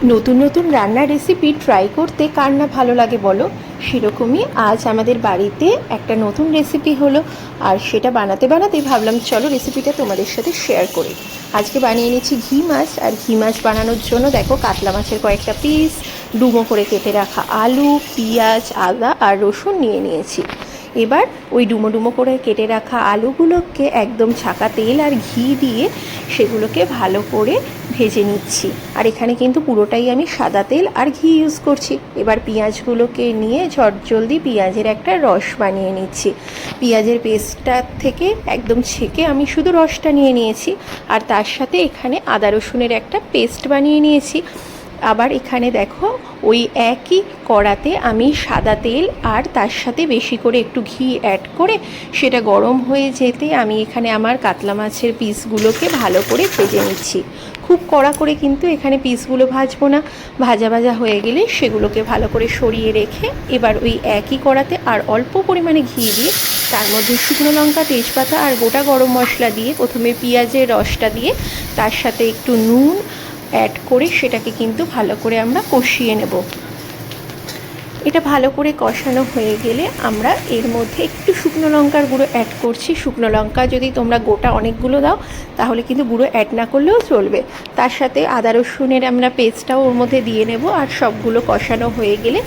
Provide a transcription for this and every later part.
নতুন নতুন রান্নার রেসিপি ট্রাই করতে কার না ভালো লাগে বলো। সেরকমই আজ আমাদের বাড়িতে একটা নতুন রেসিপি হলো, আর সেটা বানাতে বানাতে ভাবলাম চলো রেসিপিটা তোমাদের সাথে শেয়ার করি। আজকে বানিয়ে নিচ্ছি ঘি মাছ। আর ঘি মাছ বানানোর জন্য দেখো কাতলা মাছের কয়েকটা পিস, ডুমো করে কেটে রাখা আলু, পেঁয়াজ, আদা আর রসুন নিয়ে নিয়েছি। এবার ওই ডুমো ডুমো করে কেটে রাখা আলুগুলোকে একদম ছাকা তেল আর ঘি দিয়ে সেগুলোকে ভালো করে ভেজে নিচ্ছি। আর এখানে কিন্তু পুরোটাই আমি সাদা তেল আর ঘি ইউজ করছি। এবার পেঁয়াজগুলোকে নিয়ে ঝটজলদি পেঁয়াজের একটা রস বানিয়ে নিচ্ছি। পেঁয়াজের পেস্টটা থেকে একদম ছেঁকে আমি শুধু রসটা নিয়ে নিয়েছি। আর তার সাথে এখানে আদা রসুনের একটা পেস্ট বানিয়ে নিয়েছি। আবার এখানে দেখো ওই একই কড়াতে আমি সাদা তেল আর তার সাথে বেশি করে একটু ঘি অ্যাড করে সেটা গরম হয়ে যেতে আমি এখানে আমার কাতলা মাছের পিসগুলোকে ভালো করে ভেজে নিচ্ছি। খুব কড়া করে কিন্তু এখানে পিসগুলো ভাজবো না। ভাজা ভাজা হয়ে গেলে সেগুলোকে ভালো করে সরিয়ে রেখে এবার ওই একই কড়াতে আর অল্প পরিমাণে ঘি দিয়ে তার মধ্যে শুকনো লঙ্কা, তেজপাতা আর গোটা গরম মশলা দিয়ে প্রথমে পেঁয়াজের রসটা দিয়ে তার সাথে একটু নুন অ্যাড করে সেটাকে কিন্তু ভালো করে আমরা কষিয়ে নেব। এটা ভালো করে কষানো হয়ে গেলে আমরা এর মধ্যে একটু শুকনো লঙ্কার গুঁড়ো অ্যাড করছি। শুকনো লঙ্কা যদি তোমরা গোটা অনেকগুলো দাও তাহলে কিন্তু গুঁড়ো অ্যাড না করলেও চলবে। তার সাথে আদা রসুনের আমরা পেস্টটাও ওর মধ্যে দিয়ে নেব। আর সবগুলো কষানো হয়ে গেলে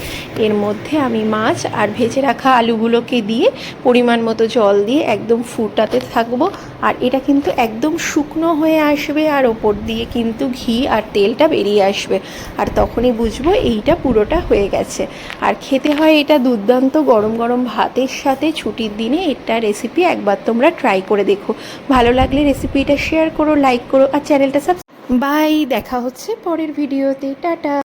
এর মধ্যে আমি মাছ আর ভেজে রাখা আলুগুলোকে দিয়ে পরিমাণ মতো জল দিয়ে একদম ফুটাতে থাকবো। আর এটা কিন্তু একদম শুকনো হয়ে আসবে আর ওপর দিয়ে কিন্তু ঘি আর তেলটা বেরিয়ে আসবে। আর তখনই বুঝবো এইটা পুরোটা হয়ে গেছে। আর খেতে হয় এটা দুর্দান্ত গরম গরম ভাতের সাথে। ছুটির দিনে এটা রেসিপি একবার তোমরা ট্রাই করে দেখো। ভালো লাগলে রেসিপিটা শেয়ার করো, লাইক করো আর চ্যানেলটা বাই। দেখা হচ্ছে পরের ভিডিওতে। টাটা।